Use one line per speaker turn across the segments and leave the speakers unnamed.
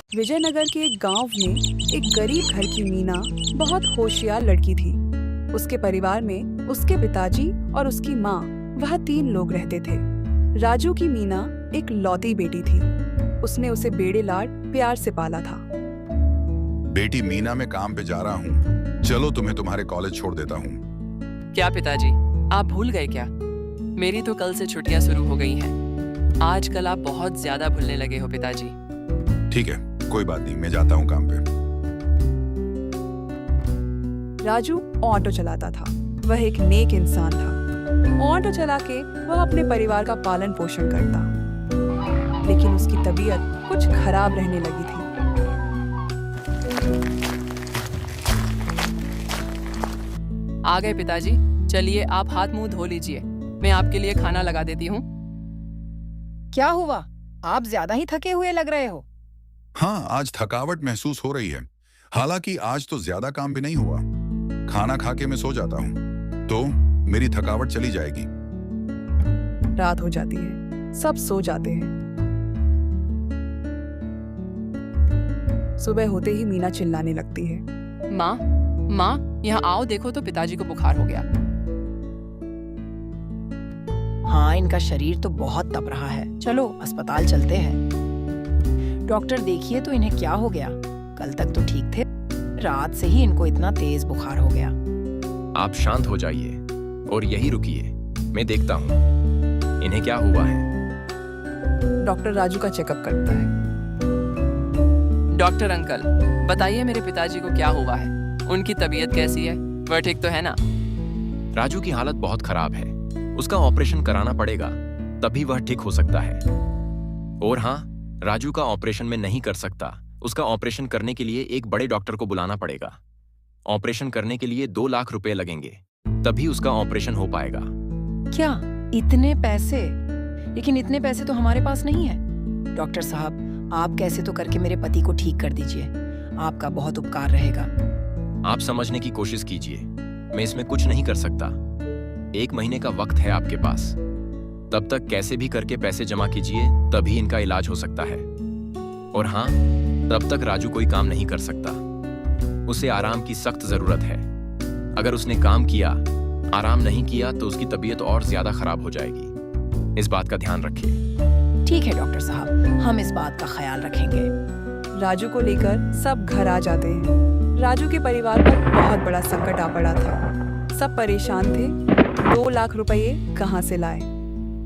विजयनगर के एक गांव में एक गरीब घर की मीना बहुत होशियार लड़की थी। उसके परिवार में उसके पिताजी और उसकी माँ वह 3 लोग रहते थे। राजू की मीना एक लौती बेटी थी। उसने उसे बेड़े लाड प्यार से पाला था।
बेटी मीना, मैं काम पे जा रहा हूँ, चलो तुम्हें तुम्हारे कॉलेज छोड़ देता हूँ।
क्या पिताजी, आप भूल गए क्या? मेरी तो कल से छुट्टियां शुरू हो गई हैं। आजकल आप बहुत ज्यादा भूलने लगे हो पिताजी।
ठीक है, कोई बात नहीं, मैं जाता हूँ काम पे।
राजू ऑटो चलाता था। वह एक नेक इंसान था। ऑटो चला के वह अपने परिवार का पालन पोषण करता, लेकिन उसकी तबीयत कुछ खराब रहने लगी थी।
आ गए पिताजी, चलिए आप हाथ मुंह धो लीजिए, मैं आपके लिए खाना लगा देती हूँ।
क्या हुआ? आप ज्यादा ही थके हुए लग रहे हो।
हाँ, आज थकावट महसूस हो रही है। हालांकि आज तो ज्यादा काम भी नहीं हुआ। खाना खा के मैं सो जाता हूँ तो मेरी थकावट चली जाएगी।
रात हो जाती है, सब सो जाते हैं। सुबह होते ही मीना चिल्लाने लगती है।
माँ, माँ, यहाँ आओ, देखो तो पिताजी को बुखार हो गया।
हाँ, इनका शरीर तो बहुत तप रहा है। चलो अस्पताल चलते हैं। डॉक्टर देखिए तो इन्हें क्या हो गया। कल तक तो ठीक थे, रात से ही इनको इतना तेज बुखार हो गया।
आप शांत हो जाइए और यही रुकिए, मैं देखता हूँ इन्हें क्या हुआ है।
डॉक्टर राजू का चेकअप करता है।
डॉक्टर अंकल, बताइए मेरे पिताजी को क्या हुआ है? उनकी तबीयत कैसी है? वह ठीक तो है ना?
राजू की हालत बहुत खराब है, उसका ऑपरेशन कराना पड़ेगा, तभी वह ठीक हो सकता है। और हाँ, राजू का ऑपरेशन में नहीं कर सकता। उसका ऑपरेशन करने के लिए एक बड़े डॉक्टर को बुलाना पड़ेगा। ऑपरेशन करने के लिए 2 लाख रुपए लगेंगे, तभी उसका ऑपरेशन हो पाएगा।
क्या इतने पैसे? लेकिन इतने पैसे तो हमारे पास नहीं है। डॉक्टर साहब, आप कैसे तो करके मेरे पति को ठीक कर दीजिए, आपका बहुत उपकार रहेगा।
आप समझने की कोशिश कीजिए, मैं इसमें कुछ नहीं कर सकता। 1 महीने का वक्त है आपके पास, तब तक कैसे भी करके पैसे जमा कीजिए, तभी इनका इलाज हो सकता है। और हाँ, तब तक राजू कोई काम नहीं कर सकता। उसे आराम की सख्त जरूरत है। अगर उसने काम किया, आराम नहीं किया तो उसकी तबीयत और ज्यादा खराब हो जाएगी। इस बात का ध्यान रखिए।
ठीक है डॉक्टर साहब, हम इस बात का ख्याल रखेंगे।
राजू को लेकर सब घर आ जाते हैं। राजू के परिवार पर बहुत बड़ा संकट आ पड़ा था। सब परेशान थे। 2 लाख रुपए कहाँ से लाए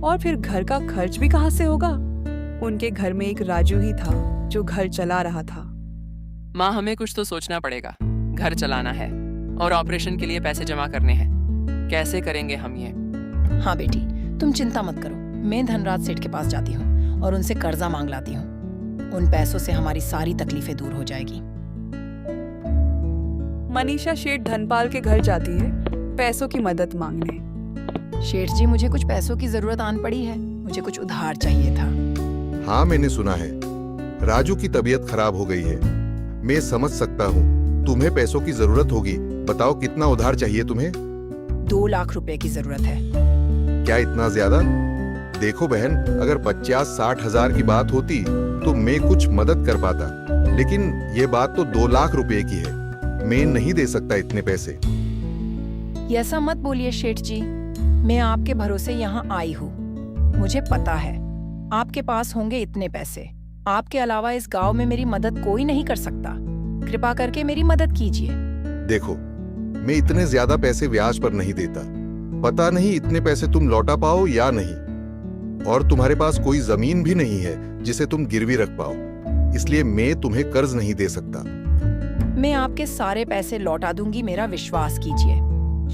और फिर घर का खर्च भी कहाँ से होगा? उनके घर में एक राजू ही था जो घर चला रहा था।
माँ, हमें कुछ तो सोचना पड़ेगा। घर चलाना है और ऑपरेशन के लिए पैसे जमा करने हैं। कैसे करेंगे हम ये?
हाँ बेटी, तुम चिंता मत करो। मैं धनराज सेठ के पास जाती हूँ और उनसे कर्जा मांग लाती हूँ। उन पैसों से हमारी सारी तकलीफें दूर हो जाएगी।
मनीषा शेठ धनपाल के घर जाती है पैसों की मदद मांगने।
शेठ जी, मुझे कुछ पैसों की जरूरत आन पड़ी है। मुझे कुछ उधार चाहिए था।
हाँ, मैंने सुना है राजू की तबीयत खराब हो गई है। मैं समझ सकता हूँ तुम्हें पैसों की जरूरत होगी। बताओ कितना उधार चाहिए तुम्हें?
2 लाख रुपए की जरूरत है।
क्या इतना ज्यादा? देखो बहन, अगर 50-60 हजार की बात होती तो मैं कुछ मदद कर पाता, लेकिन ये बात तो 2 लाख रुपए की है। मैं नहीं दे सकता इतने पैसे।
ऐसा मत बोलिए शेठ जी, मैं आपके भरोसे यहाँ आई हूँ। मुझे पता है आपके पास होंगे इतने पैसे। आपके अलावा इस गांव में मेरी मदद कोई नहीं कर सकता। कृपा करके मेरी मदद कीजिए।
देखो, मैं इतने ज्यादा पैसे ब्याज पर नहीं देता। पता नहीं इतने पैसे तुम लौटा पाओ या नहीं। और तुम्हारे पास कोई जमीन भी नहीं है जिसे तुम गिरवी रख पाओ, इसलिए मैं तुम्हें कर्ज नहीं दे सकता।
मैं आपके सारे पैसे लौटा दूंगी, मेरा विश्वास कीजिए।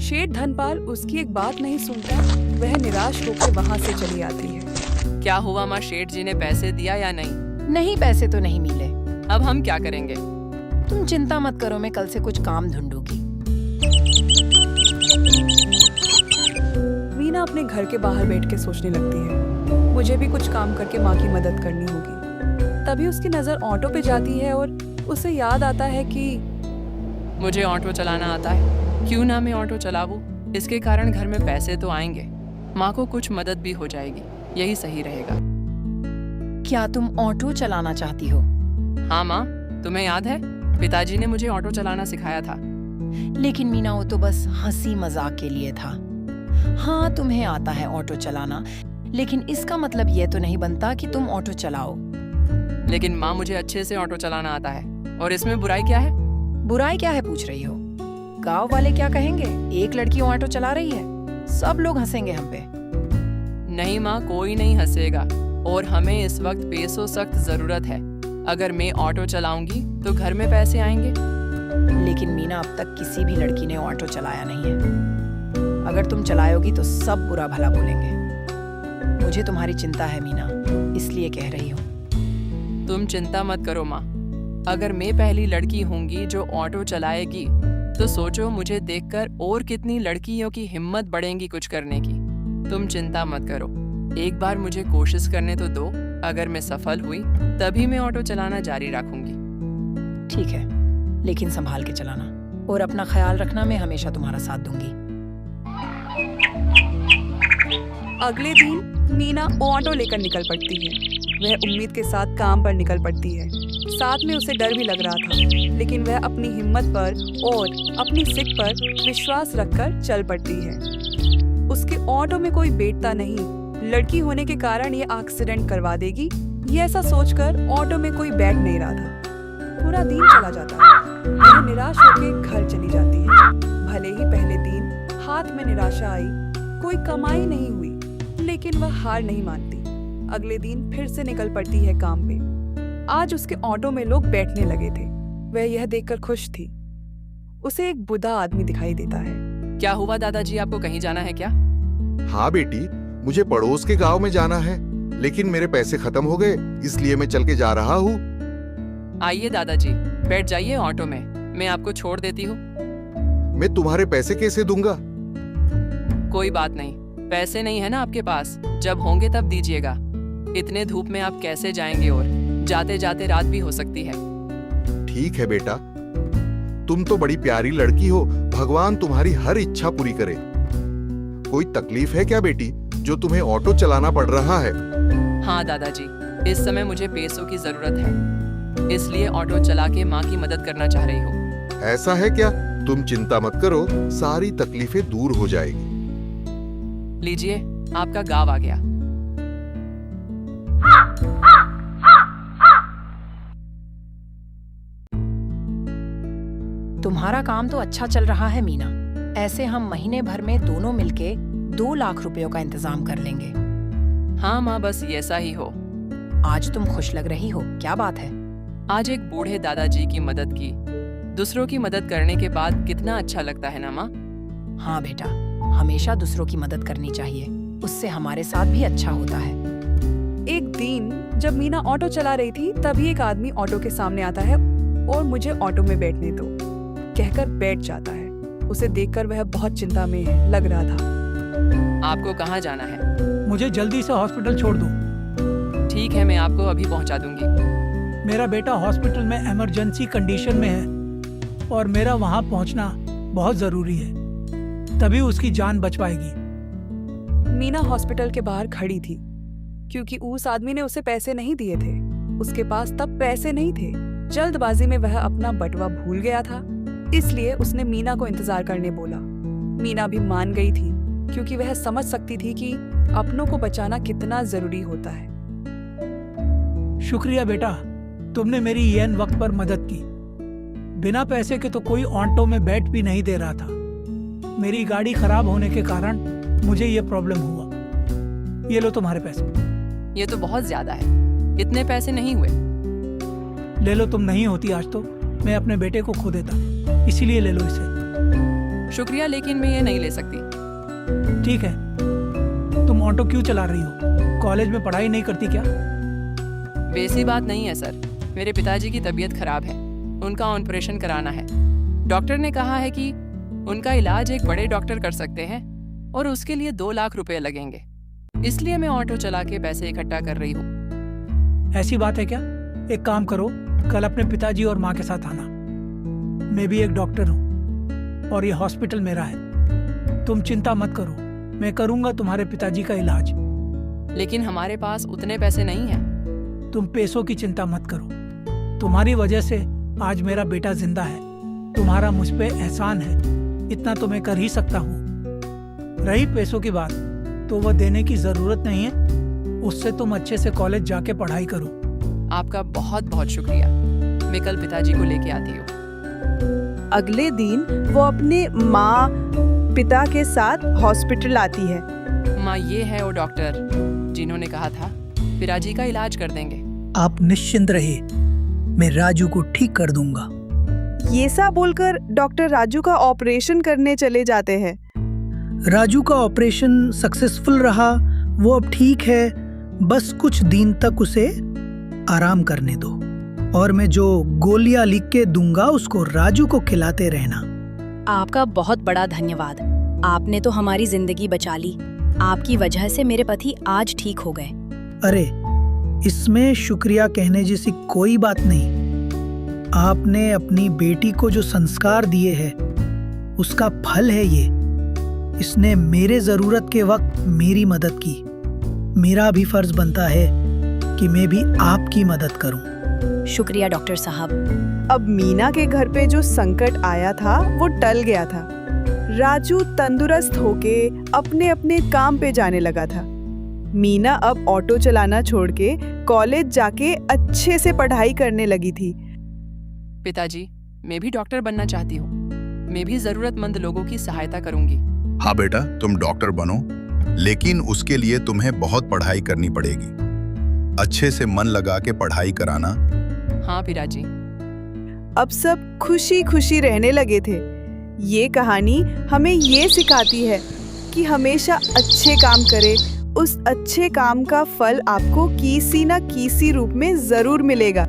शेठ धनपाल उसकी एक बात नहीं सुनता। वह निराश होकर वहाँ से चली आती है।
क्या हुआ माँ, शेठ जी ने पैसे दिया या नहीं?
नहीं, पैसे तो नहीं मिले।
अब हम क्या करेंगे?
तुम चिंता मत करो, मैं कल से कुछ काम ढूंढूंगी।
मीना अपने घर के बाहर बैठ के सोचने लगती है, मुझे भी कुछ काम करके माँ की मदद करनी होगी। तभी उसकी नजर ऑटो पे जाती है और उसे याद आता है कि
मुझे ऑटो चलाना आता है, क्यों ना मैं ऑटो चलाऊं? इसके कारण घर में पैसे तो आएंगे, माँ को कुछ मदद भी हो जाएगी। यही सही रहेगा।
क्या तुम ऑटो चलाना चाहती हो?
हाँ माँ, तुम्हें याद है पिताजी ने मुझे ऑटो चलाना सिखाया था।
लेकिन मीना वो तो बस हंसी मजाक के लिए था। हाँ तुम्हें आता है ऑटो चलाना, लेकिन इसका मतलब ये तो नहीं बनता कि तुम ऑटो चलाओ।
लेकिन माँ मुझे अच्छे से ऑटो चलाना आता है, और इसमें बुराई क्या है?
बुराई क्या है पूछ रही हो? गांव वाले क्या कहेंगे? एक लड़की ऑटो चला रही है, सब लोग हंसेंगे हम पे।
नहीं माँ, कोई नहीं हंसेगा, और हमें इस वक्त पैसों सख्त जरूरत है। अगर मैं ऑटो चलाऊंगी तो घर में पैसे आएंगे।
लेकिन मीना अब तक किसी भी लड़की ने ऑटो चलाया नहीं है। अगर तुम चलाओगी तो सब बुरा भला बोलेंगे। मुझे तुम्हारी चिंता है मीना, इसलिए कह रही हूँ।
तुम चिंता मत करो माँ। अगर मैं पहली लड़की होंगी जो ऑटो चलाएगी तो सोचो मुझे देखकर और कितनी लड़कियों की हिम्मत बढ़ेगी कुछ करने की। तुम चिंता मत करो, एक बार मुझे कोशिश करने तो दो। अगर मैं सफल हुई तभी मैं ऑटो चलाना जारी रखूंगी।
ठीक है, लेकिन संभाल के चलाना, और अपना ख्याल रखना। मैं हमेशा तुम्हारा साथ दूंगी।
अगले दिन मीना ऑटो लेकर निकल पड़ती है। वह उम्मीद के साथ काम पर निकल पड़ती है। साथ में उसे डर भी लग रहा था, लेकिन वह अपनी हिम्मत पर और अपनी सीख पर विश्वास रखकर चल पड़ती है। उसके ऑटो में कोई बैठता नहीं। लड़की होने के कारण ये एक्सीडेंट करवा देगी, ये ऐसा सोचकर ऑटो में कोई बैठ नहीं रहा था। पूरा दिन चला जाता है। वह निराश होकर घर चली जाती है। भले ही पहले दिन हाथ में निराशा आई, कोई कमाई नहीं हुई, लेकिन वह हार नहीं मानती। अगले दिन फिर से निकल पड़ती है काम पे। आज उसके ऑटो में लोग बैठने लगे थे। वह यह देखकर खुश थी। उसे एक बुढ़ा आदमी दिखाई देता है।
क्या हुआ दादाजी, आपको कहीं जाना है क्या?
हाँ बेटी, मुझे पड़ोस के गांव में जाना है, लेकिन मेरे पैसे खत्म हो गए, इसलिए मैं चल के जा रहा हूँ।
आइए दादाजी, बैठ जाइए ऑटो में, मैं आपको छोड़ देती हूँ।
मैं तुम्हारे पैसे कैसे दूंगा?
कोई बात नहीं, पैसे नहीं है ना आपके पास, जब होंगे तब दीजिएगा। इतने धूप में आप कैसे जाएंगे, और जाते जाते रात भी हो सकती है।
ठीक है बेटा, तुम तो बड़ी प्यारी लड़की हो, भगवान तुम्हारी हर इच्छा पूरी करे। कोई तकलीफ है क्या बेटी, जो तुम्हें ऑटो चलाना पड़ रहा है?
हाँ दादाजी, इस समय मुझे पैसों की जरूरत है, इसलिए ऑटो चला के माँ की मदद करना चाह रही हूँ।
ऐसा है क्या? तुम चिंता मत करो, सारी तकलीफें दूर हो जाएगी।
लीजिए, आपका गाँव आ गया।
तुम्हारा काम तो अच्छा चल रहा है मीना। ऐसे हम महीने भर में दोनों मिलके 2 लाख रुपयों का इंतजाम कर लेंगे।
हाँ माँ, बस ऐसा ही हो।
आज तुम खुश लग रही हो, क्या बात है?
आज एक बूढ़े दादाजी की मदद की। दूसरों की मदद करने के बाद कितना अच्छा लगता है ना माँ?
हाँ बेटा, हमेशा दूसरों की मदद करनी चाहिए, उससे हमारे साथ भी अच्छा होता है।
एक दिन जब मीना ऑटो चला रही थी, तभी एक आदमी ऑटो के सामने आता है और मुझे ऑटो में बैठने दो कहकर बैठ जाता है। उसे देखकर वह बहुत चिंता में लग रहा था।
आपको कहाँ जाना है?
मुझे जल्दी से हॉस्पिटल छोड़ दो।
ठीक है, मैं आपको अभी पहुँचा दूंगी।
मेरा बेटा हॉस्पिटल में इमरजेंसी कंडीशन में है और मेरा वहां पहुंचना बहुत जरूरी है, तभी उसकी जान बच पाएगी।
मीना हॉस्पिटल के बाहर खड़ी थी, क्योंकि उस आदमी ने उसे पैसे नहीं दिए थे। उसके पास तब पैसे नहीं थे। जल्दबाजी में वह अपना बटुआ भूल गया था, इसलिए उसने मीना को इंतजार करने बोला। मीना भी मान गई थी, क्योंकि वह समझ सकती थी कि अपनों को बचाना कितना जरूरी होता है।
शुक्रिया बेटा, तुमने मेरी येन वक्त पर मदद की। बिना पैसे के तो कोई ऑटो में बैठ भी नहीं दे रहा था। मेरी गाड़ी खराब होने के कारण मुझे ये प्रॉब्लम हुआ। ये लो तुम्हारे पैसे।
ये तो बहुत ज्यादा है, इतने पैसे नहीं हुए।
ले लो, तुम नहीं होती आज तो मैं अपने बेटे को खो देता, इसीलिए ले लो इसे।
शुक्रिया, लेकिन मैं ये नहीं ले सकती।
ठीक है, तुम ऑटो क्यों चला रही हो? कॉलेज में पढ़ाई नहीं करती क्या?
वैसी बात नहीं है सर, मेरे पिताजी की तबीयत खराब है, उनका ऑपरेशन कराना है। डॉक्टर ने कहा है कि उनका इलाज एक बड़े डॉक्टर कर सकते हैं और उसके लिए 2 लाख रुपए लगेंगे, इसलिए मैं ऑटो चला के पैसे इकट्ठा कर रही हूँ।
ऐसी बात है क्या? एक काम करो, कल अपने पिताजी और माँ के साथ आना। मैं भी एक डॉक्टर हूँ और ये हॉस्पिटल मेरा है। तुम चिंता मत करो, मैं करूँगा तुम्हारे पिताजी का इलाज।
लेकिन हमारे पास उतने पैसे नहीं हैं।
तुम पैसों की चिंता मत करो, तुम्हारी वजह से आज मेरा बेटा जिंदा है। तुम्हारा मुझ पे एहसान है, इतना तो मैं कर ही सकता हूँ। रही पैसों की बात, तो वह देने की जरूरत नहीं है, उससे तुम अच्छे से कॉलेज जाके पढ़ाई करो।
आपका बहुत बहुत शुक्रिया। मैं कल पिताजी को लेके आती हूँ।
अगले दिन वो अपने माँ पिता के साथ हॉस्पिटल आती है।
माँ, ये है वो डॉक्टर जिन्होंने कहा था पिताजी का इलाज कर देंगे।
आप निश्चिंत रहिए, मैं राजू को ठीक कर दूंगा।
ये सब बोलकर डॉक्टर राजू का ऑपरेशन करने चले जाते हैं।
राजू का ऑपरेशन सक्सेसफुल रहा, वो अब ठीक है। बस कुछ दिन तक उसे आराम करने दो, और मैं जो गोलियां लिख के दूंगा उसको राजू को खिलाते रहना।
आपका बहुत बड़ा धन्यवाद। आपने तो हमारी जिंदगी बचा ली। आपकी वजह से मेरे पति आज ठीक हो गए।
अरे, इसमें शुक्रिया कहने जैसी कोई बात नहीं। आपने अपनी बेटी को जो संस्कार दिए हैं उसका फल है ये। इसने मेरे जरूरत के वक्त मेरी मदद की। मेरा भी फर्ज बनता है कि मैं भी आपकी मदद करूं।
शुक्रिया डॉक्टर साहब।
अब मीना के घर पे जो संकट आया था वो टल गया था। राजू तंदुरुस्त होके अपने अपने काम पे जाने लगा था। मीना अब ऑटो चलाना छोड़ के कॉलेज जाके अच्छे से पढ़ाई करने लगी थी।
पिताजी, मैं भी डॉक्टर बनना चाहती हूँ। मैं भी जरूरतमंद लोगों की सहायता करूंगी।
हाँ बेटा, तुम डॉक्टर बनो, लेकिन उसके लिए तुम्हें बहुत पढ़ाई करनी पड़ेगी। अच्छे से मन लगा के पढ़ाई कराना।
हाँ पिताजी।
अब सब खुशी खुशी रहने लगे थे। ये कहानी हमें ये सिखाती है कि हमेशा अच्छे काम करें, उस अच्छे काम का फल आपको किसी न किसी रूप में जरूर मिलेगा।